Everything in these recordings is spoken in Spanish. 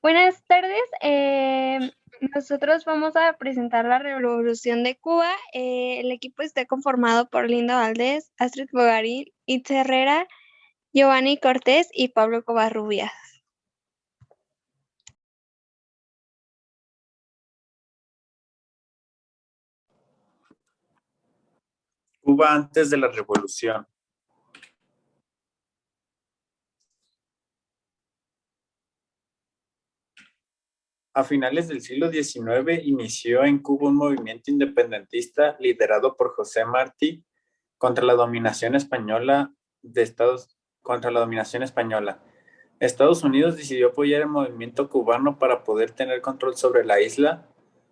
Buenas tardes. Nosotros vamos a presentar la Revolución de Cuba. El equipo está conformado por Linda Valdés, Astrid Bogarín, Itza Herrera, Giovanni Cortés y Pablo Covarrubias. Cuba antes de la Revolución. A finales del siglo XIX inició en Cuba un movimiento independentista liderado por José Martí contra la dominación española Estados Unidos decidió apoyar el movimiento cubano para poder tener control sobre la isla,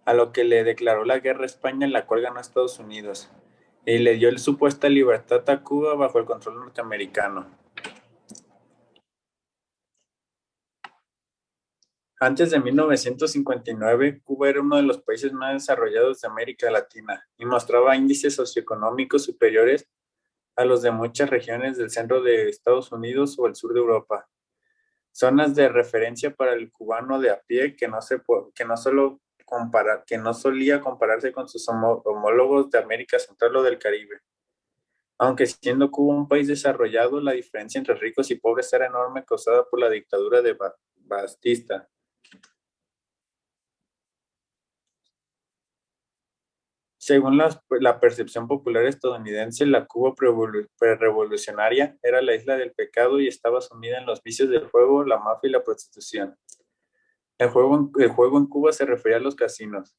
a lo que le declaró la guerra a España, en la cual ganó Estados Unidos, y le dio supuesta libertad a Cuba bajo el control norteamericano. Antes de 1959, Cuba era uno de los países más desarrollados de América Latina y mostraba índices socioeconómicos superiores a los de muchas regiones del centro de Estados Unidos o el sur de Europa. Zonas de referencia para el cubano de a pie que no solía compararse con sus homólogos de América Central o del Caribe. Aunque siendo Cuba un país desarrollado, la diferencia entre ricos y pobres era enorme, causada por la dictadura de Batista. Según la percepción popular estadounidense, la Cuba prerevolucionaria era la isla del pecado y estaba sumida en los vicios del juego, la mafia y la prostitución. El juego en Cuba se refería a los casinos.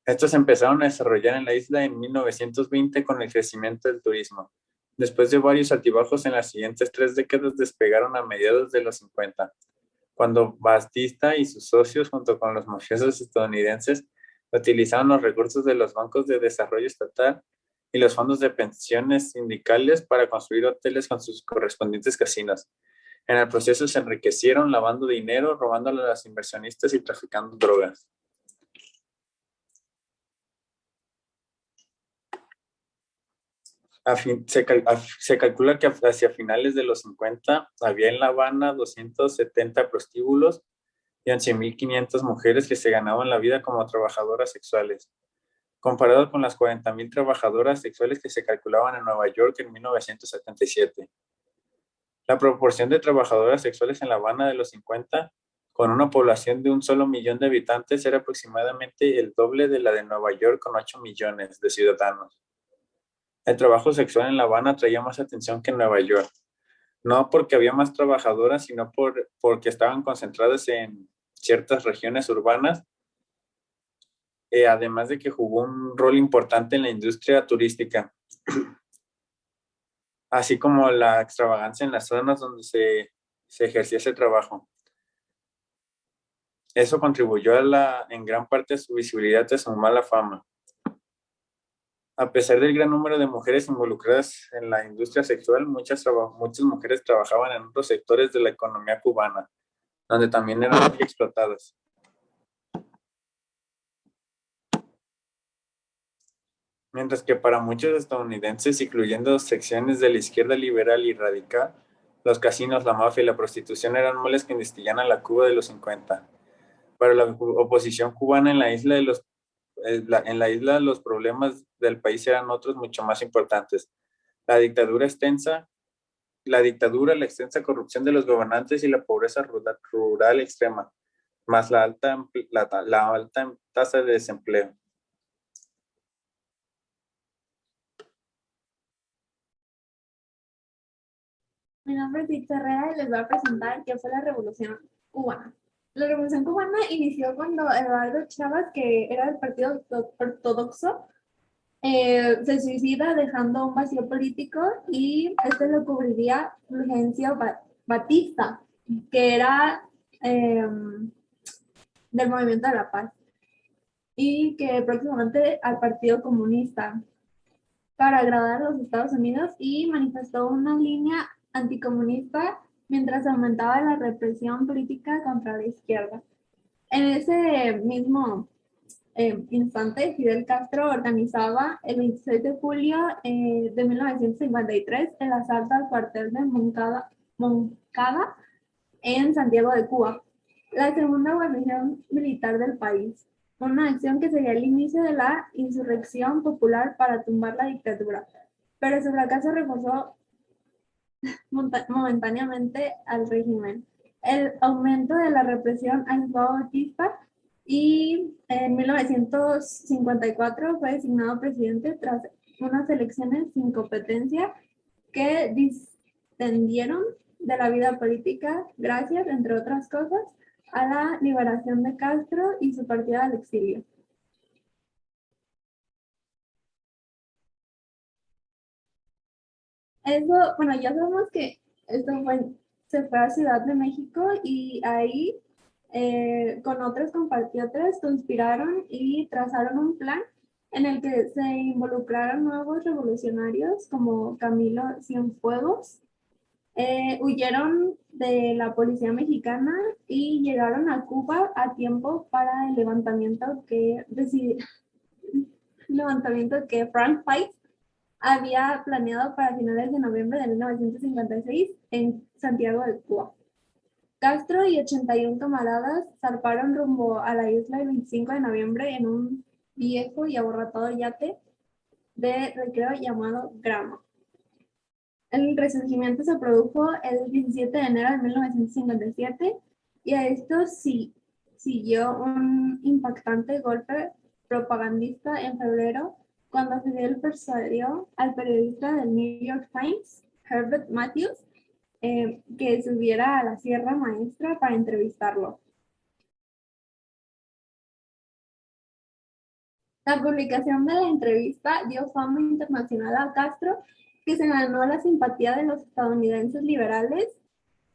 Estos empezaron a desarrollar en la isla en 1920 con el crecimiento del turismo. Después de varios altibajos en las siguientes 3 décadas, despegaron a mediados de los 50, cuando Batista y sus socios, junto con los mafiosos estadounidenses, utilizaron los recursos de los bancos de desarrollo estatal y los fondos de pensiones sindicales para construir hoteles con sus correspondientes casinos. En el proceso se enriquecieron lavando dinero, robándole a los inversionistas y traficando drogas. Se calcula que hacia finales de los 50 había en La Habana 270 prostíbulos y 11.500 mujeres que se ganaban la vida como trabajadoras sexuales, comparado con las 40.000 trabajadoras sexuales que se calculaban en Nueva York en 1977. La proporción de trabajadoras sexuales en La Habana de los 50, con una población de 1 millón de habitantes, era aproximadamente el doble de la de Nueva York, con 8 millones de ciudadanos. El trabajo sexual en La Habana atraía más atención que en Nueva York, no porque había más trabajadoras, sino porque estaban concentradas en ciertas regiones urbanas, además de que jugó un rol importante en la industria turística, así como la extravagancia en las zonas donde se ejercía ese trabajo. Eso contribuyó en gran parte a su visibilidad y a su mala fama. A pesar del gran número de mujeres involucradas en la industria sexual, muchas mujeres trabajaban en otros sectores de la economía cubana, donde también eran muy explotadas. Mientras que para muchos estadounidenses, incluyendo secciones de la izquierda liberal y radical, los casinos, la mafia y la prostitución eran males que investigan a la Cuba de los 50. Para la oposición cubana en la isla, los problemas del país eran otros mucho más importantes. La dictadura, la extensa corrupción de los gobernantes y la pobreza rural extrema, más la alta tasa de desempleo. Mi nombre es Itza Herrera y les voy a presentar qué fue la Revolución Cubana. La Revolución Cubana inició cuando Eduardo Chávez, que era del Partido Ortodoxo, se suicida dejando un vacío político, y este lo cubriría Fulgencio Batista, que era del Movimiento de la Paz, y que próximamente al Partido Comunista, para agradar a los Estados Unidos, y manifestó una línea anticomunista mientras aumentaba la represión política contra la izquierda. En ese mismo instante, Fidel Castro organizaba el 26 de julio de 1953 el asalto al cuartel de Moncada en Santiago de Cuba. la segunda guarnición militar del país, una acción que sería el inicio de la insurrección popular para tumbar la dictadura, pero su fracaso reforzó momentáneamente al régimen. El aumento de la represión ayudó a Batista y en 1954 fue designado presidente tras unas elecciones sin competencia que distendieron de la vida política gracias, entre otras cosas, a la liberación de Castro y su partida al exilio. Eso, bueno, ya sabemos que esto se fue a Ciudad de México y ahí con otros compatriotas conspiraron y trazaron un plan en el que se involucraron nuevos revolucionarios como Camilo Cienfuegos. Huyeron de la policía mexicana y llegaron a Cuba a tiempo para el levantamiento que Frank Fight había planeado para finales de noviembre de 1956 en Santiago de Cuba. Castro y 81 camaradas zarparon rumbo a la isla el 25 de noviembre en un viejo y aborratado yate de recreo llamado Grama. El resurgimiento se produjo el 17 de enero de 1957 y a esto siguió un impactante golpe propagandista en febrero cuando Fidel persuadió al periodista del New York Times, Herbert Matthews, que subiera a la Sierra Maestra para entrevistarlo. La publicación de la entrevista dio fama internacional a Castro, que se ganó la simpatía de los estadounidenses liberales,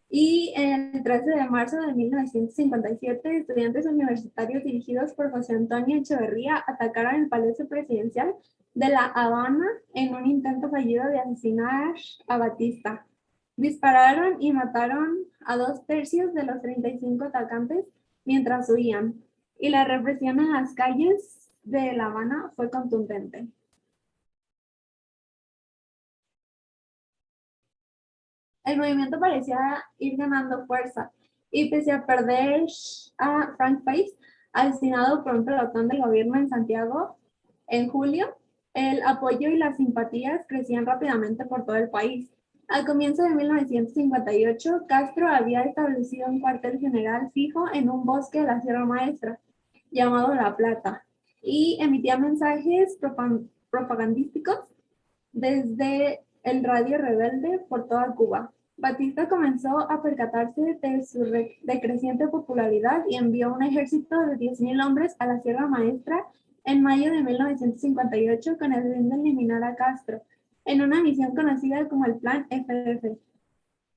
y el 13 de marzo de 1957, estudiantes universitarios dirigidos por José Antonio Echeverría atacaron el Palacio Presidencial de La Habana en un intento fallido de asesinar a Batista. Dispararon y mataron a 2/3 de los 35 atacantes mientras huían, y la represión en las calles de La Habana fue contundente. El movimiento parecía ir ganando fuerza, y pese a perder a Frank Pace, asesinado por un pelotón del gobierno en Santiago en julio, el apoyo y las simpatías crecían rápidamente por todo el país. Al comienzo de 1958, Castro había establecido un cuartel general fijo en un bosque de la Sierra Maestra, llamado La Plata, y emitía mensajes propagandísticos desde el radio rebelde por toda Cuba. Batista comenzó a percatarse de su decreciente popularidad y envió un ejército de 10,000 hombres a la Sierra Maestra en mayo de 1958 con el fin de eliminar a Castro, en una misión conocida como el Plan FF.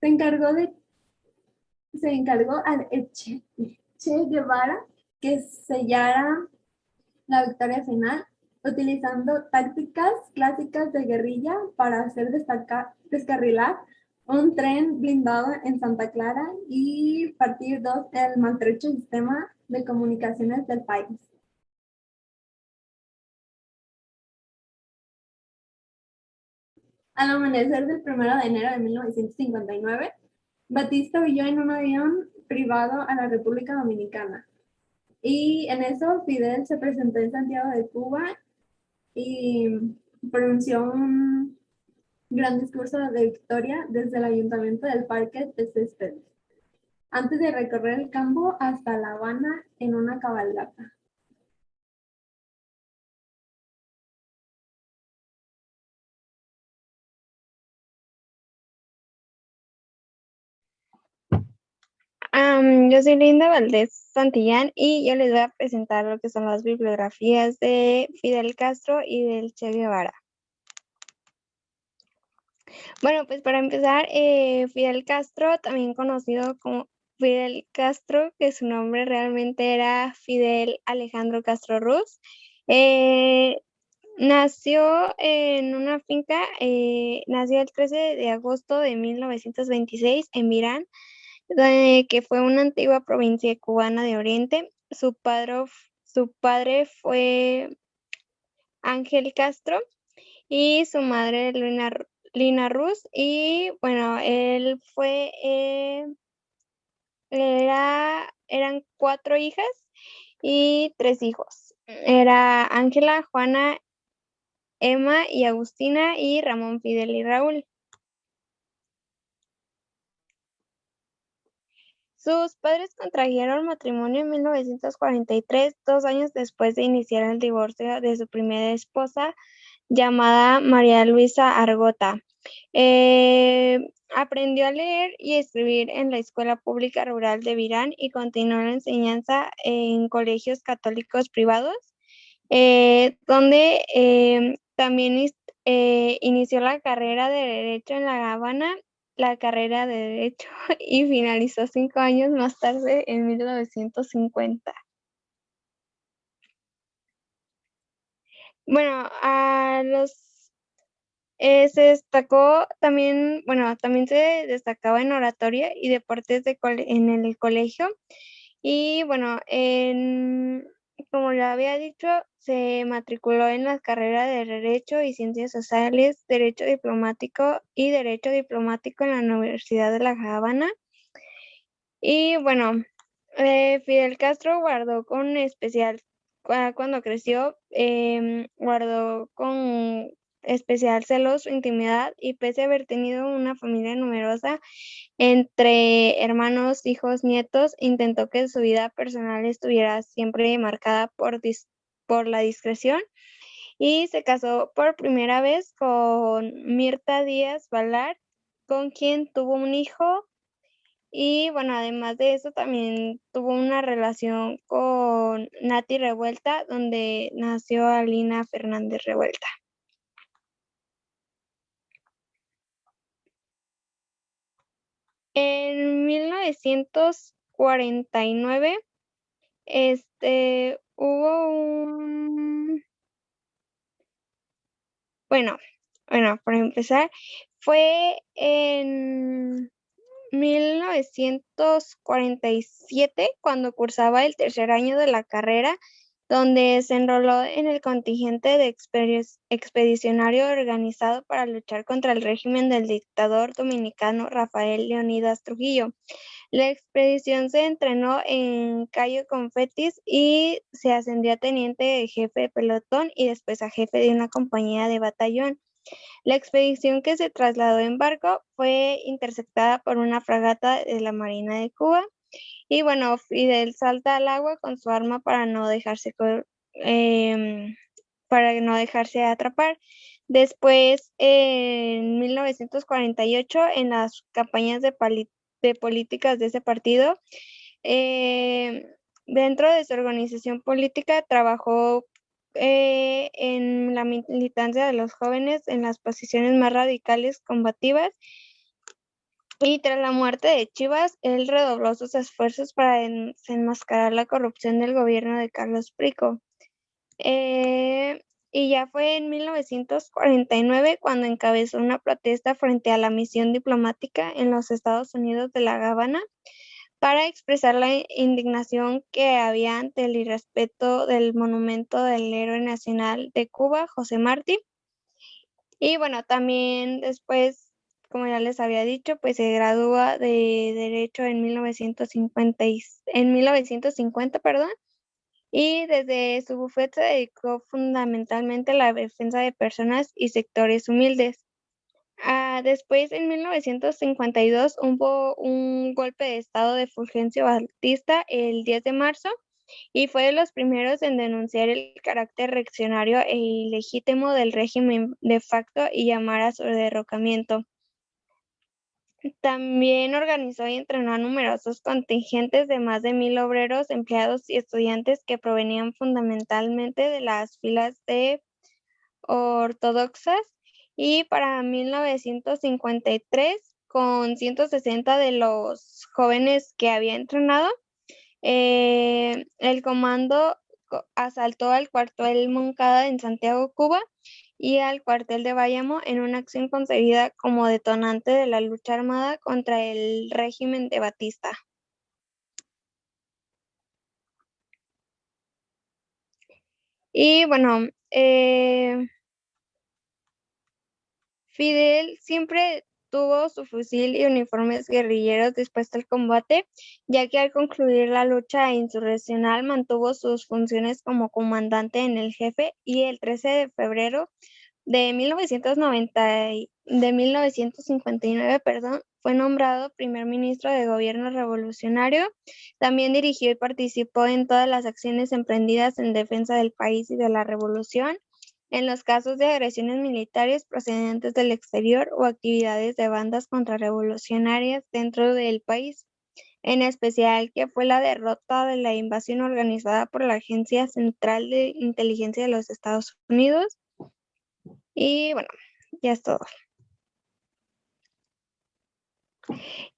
Se encargó al Che Guevara que sellara la victoria final, utilizando tácticas clásicas de guerrilla para hacer descarrilar un tren blindado en Santa Clara y partir el maltrecho sistema de comunicaciones del país. Al amanecer del 1 de enero de 1959, Batista huyó en un avión privado a la República Dominicana. Y en eso Fidel se presentó en Santiago de Cuba y pronunció un gran discurso de victoria desde el ayuntamiento del Parque de Céspedes, antes de recorrer el campo hasta La Habana en una cabalgata. Yo soy Linda Valdés Santillán y yo les voy a presentar lo que son las bibliografías de Fidel Castro y del Che Guevara. Bueno, pues para empezar, Fidel Castro, también conocido como Fidel Castro, que su nombre realmente era Fidel Alejandro Castro Ruz, nació en una finca, nació el 13 de agosto de 1926 en Mirán, que fue una antigua provincia cubana de Oriente. Su padre fue Ángel Castro y su madre Lina Ruz, y bueno, él era eran 4 hijas y 3 hijos. Era Ángela, Juana, Emma y Agustina, y Ramón, Fidel y Raúl. Sus padres contrajeron matrimonio en 1943, 2 años después de iniciar el divorcio de su primera esposa, llamada María Luisa Argota. Aprendió a leer y escribir en la Escuela Pública Rural de Virán y continuó la enseñanza en colegios católicos privados, donde también inició la carrera de Derecho en La Habana, la carrera de Derecho, y finalizó 5 años más tarde, en 1950. Bueno, se destacó también, bueno, también se destacaba en oratoria y deportes en el colegio. Y bueno, como ya había dicho, se matriculó en las carreras de Derecho y Ciencias Sociales, Derecho Diplomático y Derecho Diplomático en la Universidad de La Habana. Y bueno, Fidel Castro guardó con especial, cuando creció, guardó con especial celo su intimidad, y pese a haber tenido una familia numerosa entre hermanos, hijos, nietos, intentó que su vida personal estuviera siempre marcada por la discreción, y se casó por primera vez con Mirta Díaz Balart, con quien tuvo un hijo. Y bueno, además de eso, también tuvo una relación con Nati Revuelta, donde nació Alina Fernández Revuelta. En 1949, hubo bueno, para empezar, fue en 1947 cuando cursaba el tercer año de la carrera, donde se enroló en el contingente de expedicionario organizado para luchar contra el régimen del dictador dominicano Rafael Leónidas Trujillo. La expedición se entrenó en Cayo Confetis y se ascendió a teniente de jefe de pelotón y después a jefe de una compañía de batallón. La expedición, que se trasladó en barco, fue interceptada por una fragata de la Marina de Cuba. Y bueno, Fidel salta al agua con su arma para no dejarse atrapar. Después, en 1948, en las campañas de políticas de ese partido, dentro de su organización política, trabajó en la militancia de los jóvenes en las posiciones más radicales combativas. Y tras la muerte de Chivas, él redobló sus esfuerzos para desenmascarar la corrupción del gobierno de Carlos Prico. Y ya fue en 1949 cuando encabezó una protesta frente a la misión diplomática en los Estados Unidos de La Habana, para expresar la indignación que había ante el irrespeto del monumento del héroe nacional de Cuba, José Martí. Y bueno, también después, como ya les había dicho, pues se gradúa de Derecho en 1950, perdón, y desde su bufete se dedicó fundamentalmente a la defensa de personas y sectores humildes. Después, en 1952, hubo un golpe de estado de Fulgencio Batista el 10 de marzo, y fue de los primeros en denunciar el carácter reaccionario e ilegítimo del régimen de facto y llamar a su derrocamiento. También organizó y entrenó a numerosos contingentes de más de 1,000 obreros, empleados y estudiantes que provenían fundamentalmente de las filas de ortodoxas. Y para 1953, con 160 de los jóvenes que había entrenado, el comando asaltó al cuartel Moncada en Santiago, Cuba, y al cuartel de Bayamo, en una acción concebida como detonante de la lucha armada contra el régimen de Batista. Y bueno, Fidel siempre tuvo su fusil y uniformes guerrilleros dispuestos al combate, ya que al concluir la lucha insurreccional mantuvo sus funciones como comandante en el jefe y el 13 de febrero de 1959, fue nombrado primer ministro de gobierno revolucionario. También dirigió y participó en todas las acciones emprendidas en defensa del país y de la revolución, en los casos de agresiones militares procedentes del exterior o actividades de bandas contrarrevolucionarias dentro del país, en especial que fue la derrota de la invasión organizada por la Agencia Central de Inteligencia de los Estados Unidos. Y bueno, ya es todo.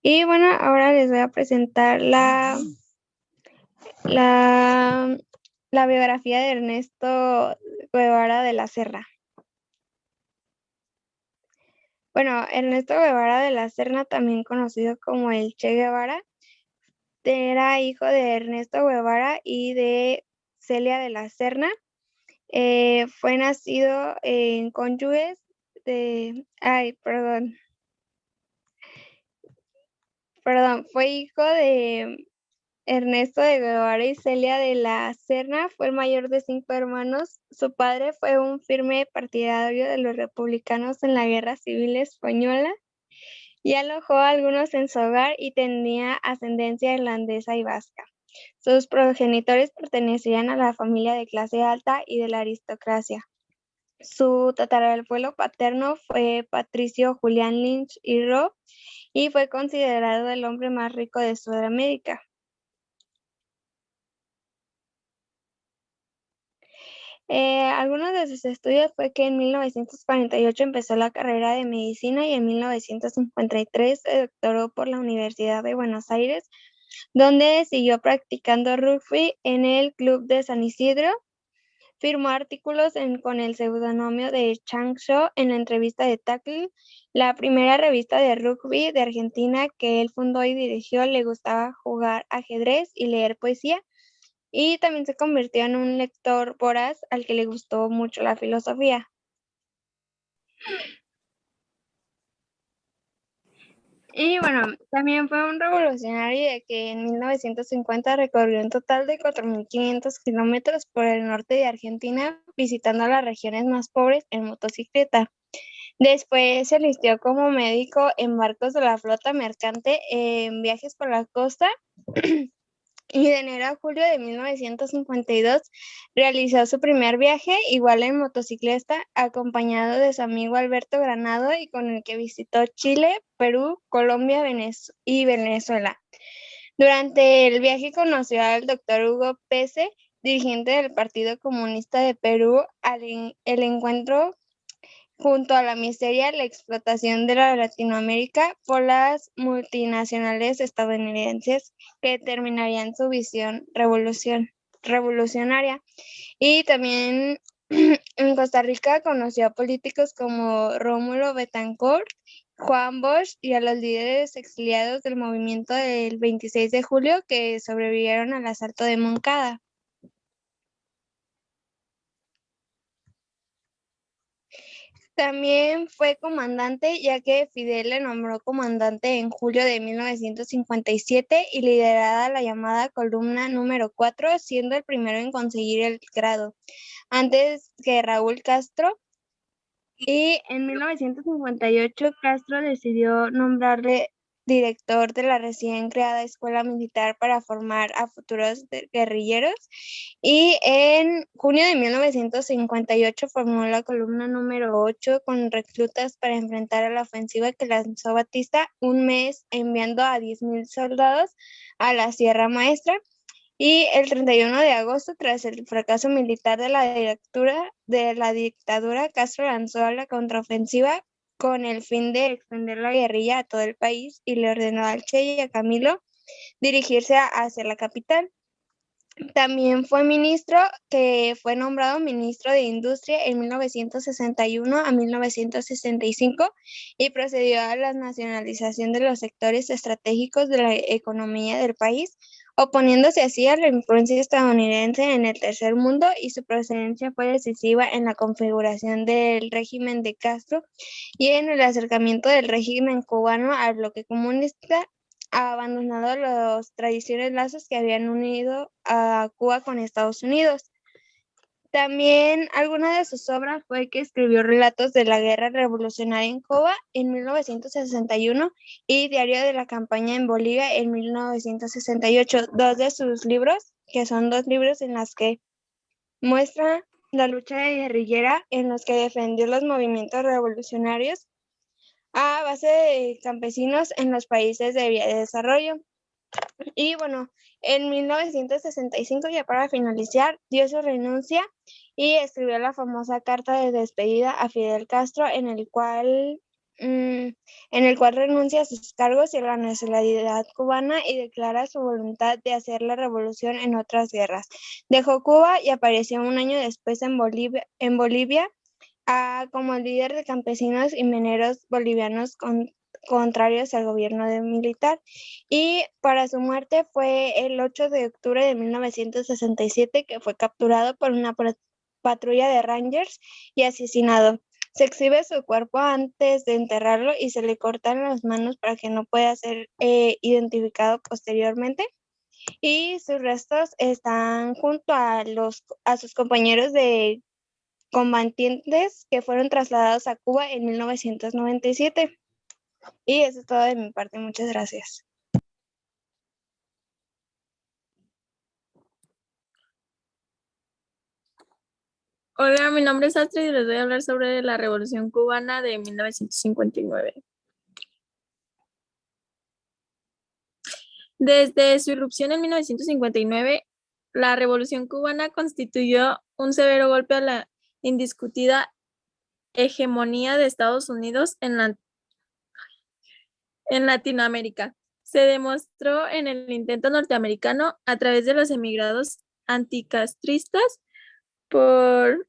Y bueno, ahora les voy a presentar la biografía de Ernesto Guevara de la Serna. Bueno, Ernesto Guevara de la Serna, también conocido como el Che Guevara, era hijo de Ernesto Guevara y de Celia de la Serna. Fue nacido en cónyuges de... fue hijo de Ernesto de Guevara y Celia de la Serna. Fue el mayor de 5 hermanos. Su padre fue un firme partidario de los republicanos en la Guerra Civil Española y alojó a algunos en su hogar y tenía ascendencia irlandesa y vasca. Sus progenitores pertenecían a la familia de clase alta y de la aristocracia. Su tatarabuelo paterno fue Patricio Julián Lynch y Roe y fue considerado el hombre más rico de Sudamérica. Algunos de sus estudios fue que en 1948 empezó la carrera de medicina y en 1953 se doctoró por la Universidad de Buenos Aires, donde siguió practicando rugby en el Club de San Isidro. Firmó artículos con el seudónimo de Chang Shou en la entrevista de Tackle, la primera revista de rugby de Argentina que él fundó y dirigió. Le gustaba jugar ajedrez y leer poesía, y también se convirtió en un lector voraz al que le gustó mucho la filosofía. Y bueno, también fue un revolucionario, ya que en 1950 recorrió un total de 4.500 kilómetros por el norte de Argentina, visitando las regiones más pobres en motocicleta. Después se alistió como médico en barcos de la flota mercante en viajes por la costa. Y de enero a julio de 1952 realizó su primer viaje, igual en motocicleta, acompañado de su amigo Alberto Granado, y con el que visitó Chile, Perú, Colombia y Venezuela. Durante el viaje conoció al doctor Hugo Pese, dirigente del Partido Comunista de Perú. El encuentro junto a la miseria, la explotación de la Latinoamérica por las multinacionales estadounidenses, que terminarían su visión revolucionaria. Y también en Costa Rica conoció a políticos como Rómulo Betancourt, Juan Bosch y a los líderes exiliados del movimiento del 26 de julio que sobrevivieron al asalto de Moncada. También fue comandante, ya que Fidel le nombró comandante en julio de 1957 y lideraba la llamada columna número 4, siendo el primero en conseguir el grado, antes que Raúl Castro. Y en 1958 Castro decidió nombrarle director de la recién creada Escuela Militar para formar a futuros guerrilleros, y en junio de 1958 formó la columna número 8 con reclutas para enfrentar a la ofensiva que lanzó Batista un mes, enviando a 10.000 soldados a la Sierra Maestra. Y el 31 de agosto, tras el fracaso militar de la dictadura, Castro lanzó la contraofensiva con el fin de extender la guerrilla a todo el país, y le ordenó al Che y a Camilo dirigirse hacia la capital. También fue nombrado ministro de Industria en 1961 a 1965 y procedió a la nacionalización de los sectores estratégicos de la economía del país, oponiéndose así a la influencia estadounidense en el tercer mundo, y su presencia fue decisiva en la configuración del régimen de Castro y en el acercamiento del régimen cubano al bloque comunista, abandonando los tradicionales lazos que habían unido a Cuba con Estados Unidos. También alguna de sus obras fue que escribió relatos de la guerra revolucionaria en Cuba en 1961 y Diario de la campaña en Bolivia en 1968. Dos de sus libros, que son dos libros en los que muestra la lucha guerrillera en los que defendió los movimientos revolucionarios a base de campesinos en los países de vía de desarrollo. Y bueno, en 1965, ya para finalizar, dio su renuncia y escribió la famosa carta de despedida a Fidel Castro, en el cual renuncia a sus cargos y a la nacionalidad cubana y declara su voluntad de hacer la revolución en otras guerras. Dejó Cuba y apareció un año después en Bolivia como líder de campesinos y mineros bolivianos contrarios al gobierno militar. Y para su muerte fue el 8 de octubre de 1967, que fue capturado por una patrulla de Rangers y asesinado. Se exhibe su cuerpo antes de enterrarlo y se le cortan las manos para que no pueda ser identificado posteriormente. Y sus restos están junto a sus compañeros de combatientes que fueron trasladados a Cuba en 1997. Y eso es todo de mi parte. Muchas gracias. Hola, mi nombre es Astrid y les voy a hablar sobre la Revolución Cubana de 1959. Desde su irrupción en 1959, la Revolución Cubana constituyó un severo golpe a la indiscutida hegemonía de Estados Unidos en Latinoamérica. Se demostró en el intento norteamericano a través de los emigrados anticastristas por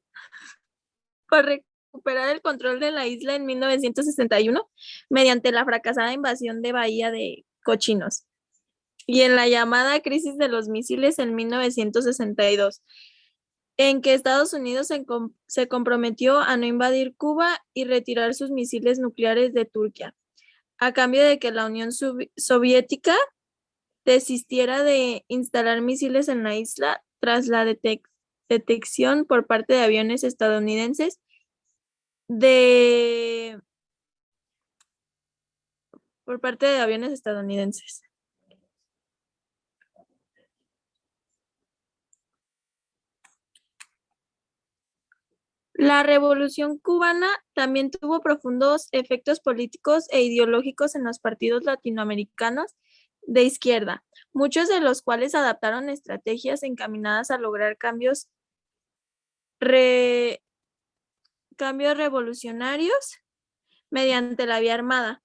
recuperar el control de la isla en 1961 mediante la fracasada invasión de Bahía de Cochinos y en la llamada crisis de los misiles en 1962, en que Estados Unidos se comprometió a no invadir Cuba y retirar sus misiles nucleares de Turquía, a cambio de que la Unión Soviética desistiera de instalar misiles en la isla tras la detección por parte de aviones estadounidenses por parte de aviones estadounidenses. La Revolución Cubana también tuvo profundos efectos políticos e ideológicos en los partidos latinoamericanos de izquierda, muchos de los cuales adaptaron estrategias encaminadas a lograr cambios revolucionarios mediante la vía armada.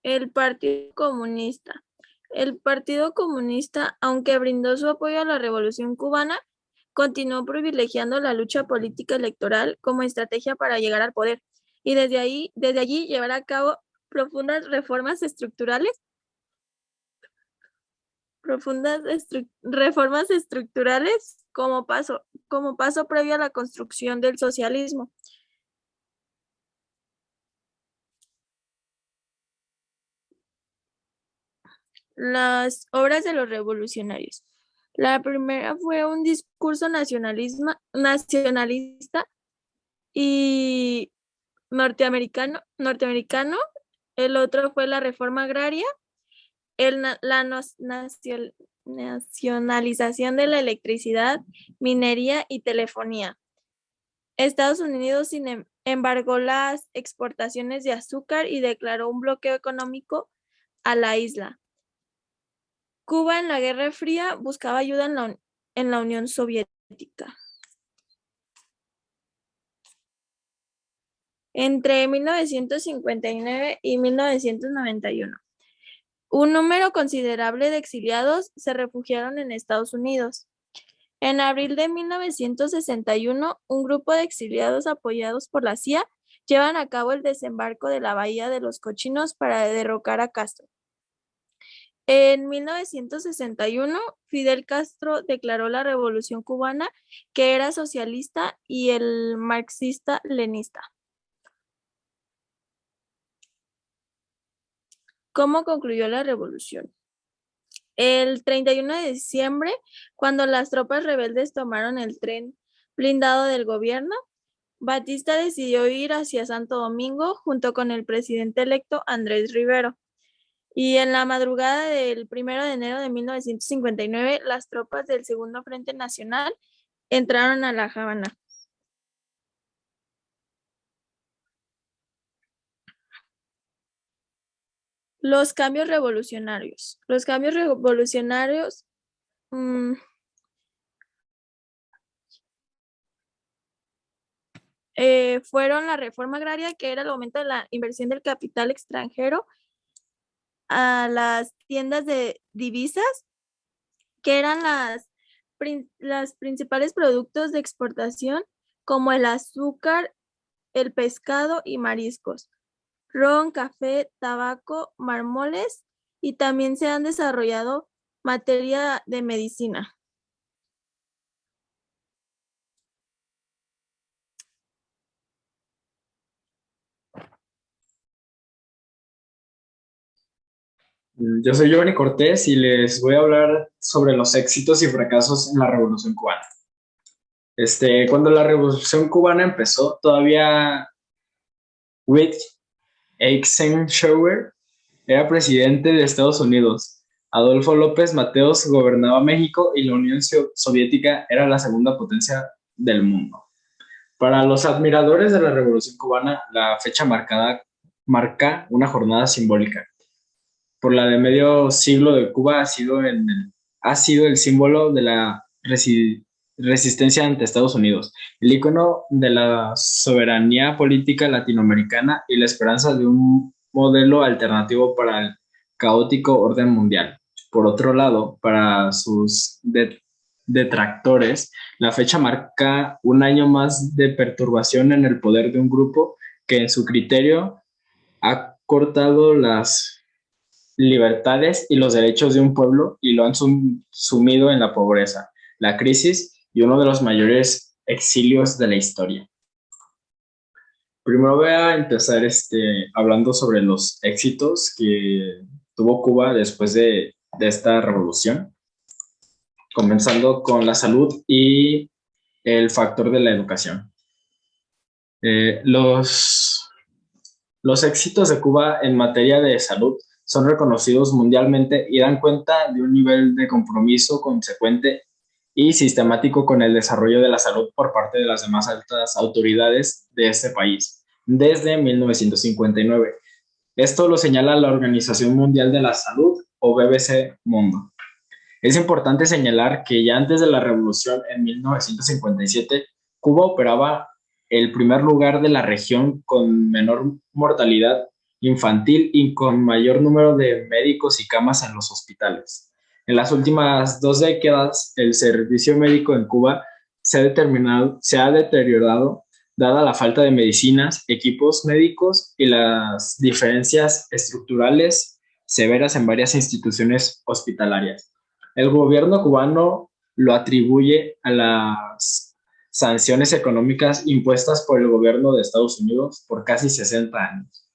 El Partido Comunista. El Partido Comunista, aunque brindó su apoyo a la Revolución Cubana, continuó privilegiando la lucha política electoral como estrategia para llegar al poder y desde allí llevar a cabo profundas reformas estructurales como paso previo a la construcción del socialismo. Las obras de los revolucionarios. La primera fue un discurso nacionalista y norteamericano. El otro fue la reforma agraria, la nacionalización de la electricidad, minería y telefonía. Estados Unidos, embargó las exportaciones de azúcar y declaró un bloqueo económico a la isla. Cuba en la Guerra Fría buscaba ayuda en la Unión Soviética. Entre 1959 y 1991, Un número considerable de exiliados se refugiaron en Estados Unidos. En abril de 1961, un grupo de exiliados apoyados por la CIA llevan a cabo el desembarco de la Bahía de los Cochinos para derrocar a Castro. En 1961, Fidel Castro declaró la Revolución Cubana, que era socialista, y el marxista-leninista. ¿Cómo concluyó la revolución? El 31 de diciembre, cuando las tropas rebeldes tomaron el tren blindado del gobierno, Batista decidió ir hacia Santo Domingo junto con el presidente electo Andrés Rivero. Y en la madrugada del 1 de enero de 1959, las tropas del Segundo Frente Nacional entraron a La Habana. Los cambios revolucionarios. Los cambios revolucionarios fueron la reforma agraria, que era el aumento de la inversión del capital extranjero, a las tiendas de divisas, que eran las principales productos de exportación, como el azúcar, el pescado y mariscos, ron, café, tabaco, mármoles, y también se han desarrollado materia de medicina. Yo soy Giovanni Cortés y les voy a hablar sobre los éxitos y fracasos en la Revolución Cubana. Cuando la Revolución Cubana empezó, todavía Dwight Eisenhower era presidente de Estados Unidos. Adolfo López Mateos gobernaba México y la Unión Soviética era la segunda potencia del mundo. Para los admiradores de la Revolución Cubana, la fecha marca una jornada simbólica. Por la de medio siglo de Cuba ha sido el símbolo de la resistencia ante Estados Unidos, el ícono de la soberanía política latinoamericana y la esperanza de un modelo alternativo para el caótico orden mundial. Por otro lado, para sus detractores, la fecha marca un año más de perturbación en el poder de un grupo que, en su criterio, ha cortado las libertades y los derechos de un pueblo y lo han sumido en la pobreza, la crisis y uno de los mayores exilios de la historia. Primero voy a empezar hablando sobre los éxitos que tuvo Cuba después de esta revolución, comenzando con la salud y el factor de la educación. Los éxitos de Cuba en materia de salud son reconocidos mundialmente y dan cuenta de un nivel de compromiso consecuente y sistemático con el desarrollo de la salud por parte de las demás altas autoridades de este país, desde 1959. Esto lo señala la Organización Mundial de la Salud, o BBC Mundo. Es importante señalar que ya antes de la revolución, en 1957, Cuba operaba el primer lugar de la región con menor mortalidad infantil y con mayor número de médicos y camas en los hospitales. En las últimas 2 décadas, el servicio médico en Cuba se ha deteriorado dada la falta de medicinas, equipos médicos y las diferencias estructurales severas en varias instituciones hospitalarias. El gobierno cubano lo atribuye a las sanciones económicas impuestas por el gobierno de Estados Unidos por casi 60 años.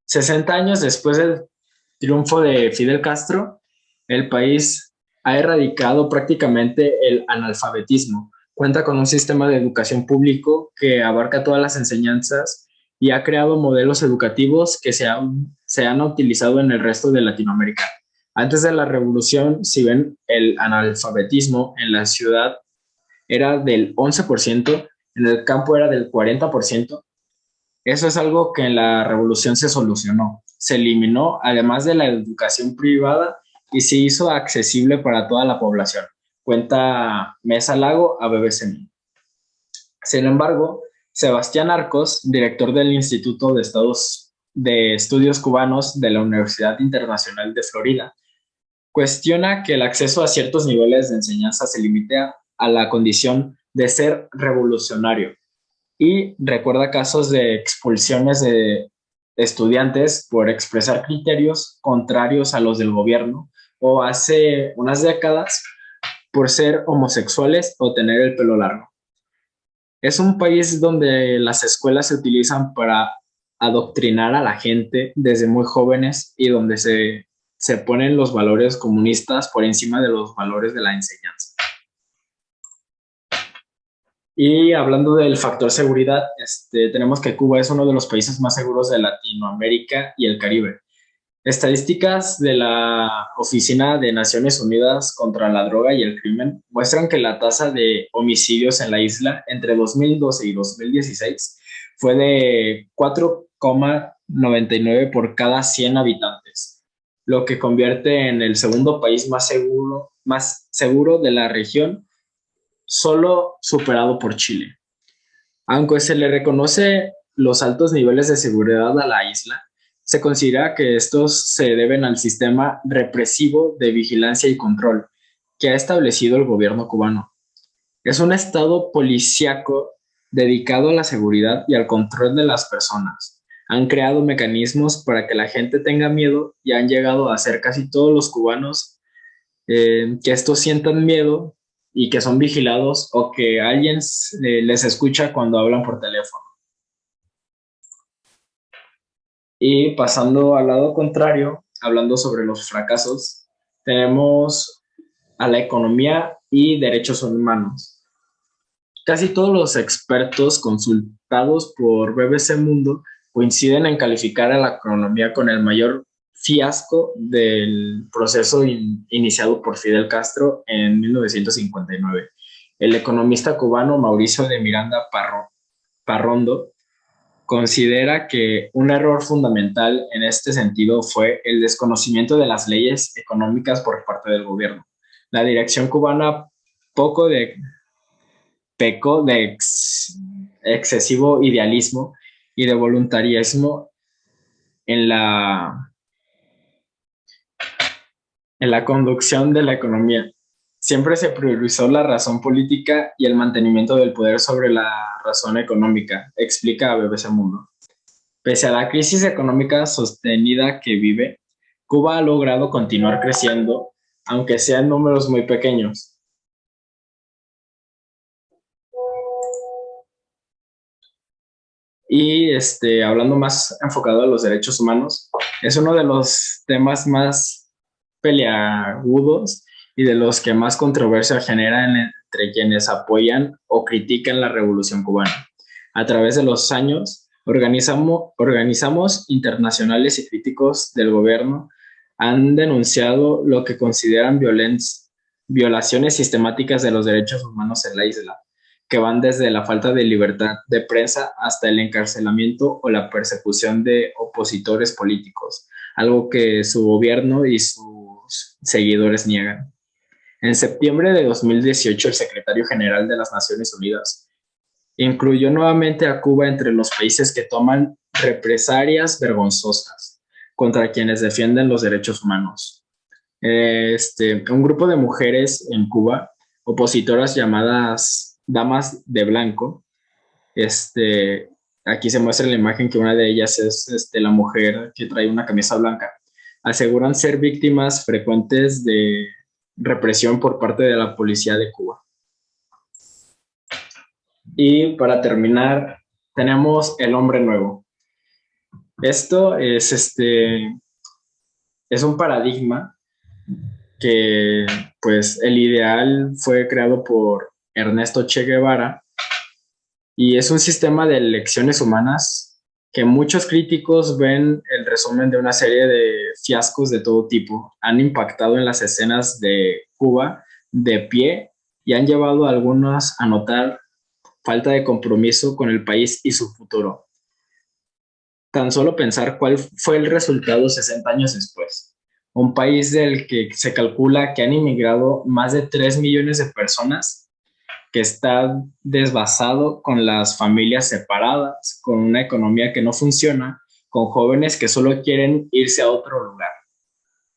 60 años después del triunfo de Fidel Castro, el país ha erradicado prácticamente el analfabetismo. Cuenta con un sistema de educación público que abarca todas las enseñanzas y ha creado modelos educativos que se han utilizado en el resto de Latinoamérica. Antes de la revolución, si ven, el analfabetismo en la ciudad era del 11%, en el campo era del 40%. Eso es algo que en la revolución se solucionó. Se eliminó, además de la educación privada, y se hizo accesible para toda la población. Cuenta Mesa Lago a BBC. Sin embargo, Sebastián Arcos, director del Instituto de Estudios de Estudios Cubanos de la Universidad Internacional de Florida, cuestiona que el acceso a ciertos niveles de enseñanza se limite a la condición de ser revolucionario y recuerda casos de expulsiones de estudiantes por expresar criterios contrarios a los del gobierno o hace unas décadas por ser homosexuales o tener el pelo largo. Es un país donde las escuelas se utilizan para adoctrinar a la gente desde muy jóvenes y donde se ponen los valores comunistas por encima de los valores de la enseñanza. Y hablando del factor seguridad, tenemos que Cuba es uno de los países más seguros de Latinoamérica y el Caribe. Estadísticas de la Oficina de Naciones Unidas contra la Droga y el Crimen muestran que la tasa de homicidios en la isla entre 2012 y 2016 fue de 4,99 por cada 100 habitantes, lo que convierte en el segundo país más seguro de la región, solo superado por Chile. Aunque se le reconoce los altos niveles de seguridad a la isla, se considera que estos se deben al sistema represivo de vigilancia y control que ha establecido el gobierno cubano. Es un estado policíaco dedicado a la seguridad y al control de las personas. Han creado mecanismos para que la gente tenga miedo y han llegado a hacer casi todos los cubanos que estos sientan miedo y que son vigilados o que alguien les escucha cuando hablan por teléfono. Y pasando al lado contrario, hablando sobre los fracasos, tenemos a la economía y derechos humanos. Casi todos los expertos consultados por BBC Mundo coinciden en calificar a la economía con el mayor fiasco del proceso iniciado por Fidel Castro en 1959. El economista cubano Mauricio de Miranda Parrondo considera que un error fundamental en este sentido fue el desconocimiento de las leyes económicas por parte del gobierno. La dirección cubana pecó de excesivo idealismo y de voluntarismo en la conducción de la economía. Siempre se priorizó la razón política y el mantenimiento del poder sobre la razón económica, explica a BBC Mundo. Pese a la crisis económica sostenida que vive, Cuba ha logrado continuar creciendo, aunque sea en números muy pequeños. Y hablando más enfocado a los derechos humanos, es uno de los temas más peliagudos y de los que más controversia generan entre quienes apoyan o critican la Revolución Cubana. A través de los años, organizamos internacionales y críticos del gobierno han denunciado lo que consideran violaciones sistemáticas de los derechos humanos en la isla, que van desde la falta de libertad de prensa hasta el encarcelamiento o la persecución de opositores políticos, algo que su gobierno y sus seguidores niegan. En septiembre de 2018, el secretario general de las Naciones Unidas incluyó nuevamente a Cuba entre los países que toman represalias vergonzosas contra quienes defienden los derechos humanos. Un grupo de mujeres en Cuba, opositoras llamadas Damas de Blanco, aquí se muestra la imagen que una de ellas es la mujer que trae una camisa blanca, aseguran ser víctimas frecuentes de represión por parte de la policía de Cuba. Y para terminar, tenemos el hombre nuevo. Esto es un paradigma que, pues, el ideal fue creado por Ernesto Che Guevara y es un sistema de elecciones humanas que muchos críticos ven el resumen de una serie de fiascos de todo tipo. Han impactado en las escenas de Cuba de pie y han llevado a algunos a notar falta de compromiso con el país y su futuro. Tan solo pensar cuál fue el resultado 60 años después. Un país del que se calcula que han inmigrado más de 3 millones de personas, que está desbasado, con las familias separadas, con una economía que no funciona con jóvenes que solo quieren irse a otro lugar.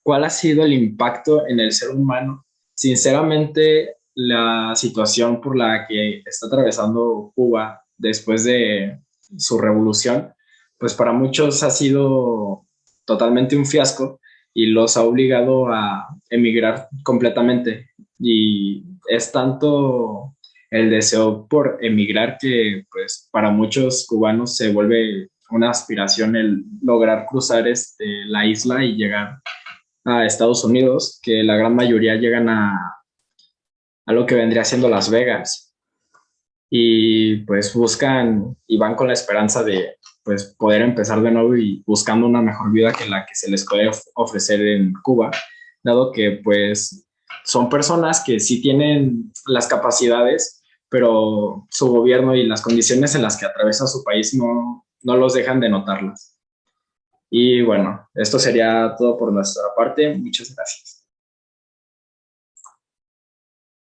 ¿Cuál ha sido el impacto en el ser humano? Sinceramente, la situación por la que está atravesando Cuba después de su revolución, pues para muchos ha sido totalmente un fiasco y los ha obligado a emigrar completamente. Y es tanto el deseo por emigrar que pues para muchos cubanos se vuelve una aspiración el lograr cruzar la isla y llegar a Estados Unidos, que la gran mayoría llegan a lo que vendría siendo Las Vegas y pues buscan y van con la esperanza de pues poder empezar de nuevo y buscando una mejor vida que la que se les puede ofrecer en Cuba, dado que pues son personas que sí tienen las capacidades, pero su gobierno y las condiciones en las que atraviesa su país no los dejan de notarlas. Y bueno, esto sería todo por nuestra parte. Muchas gracias.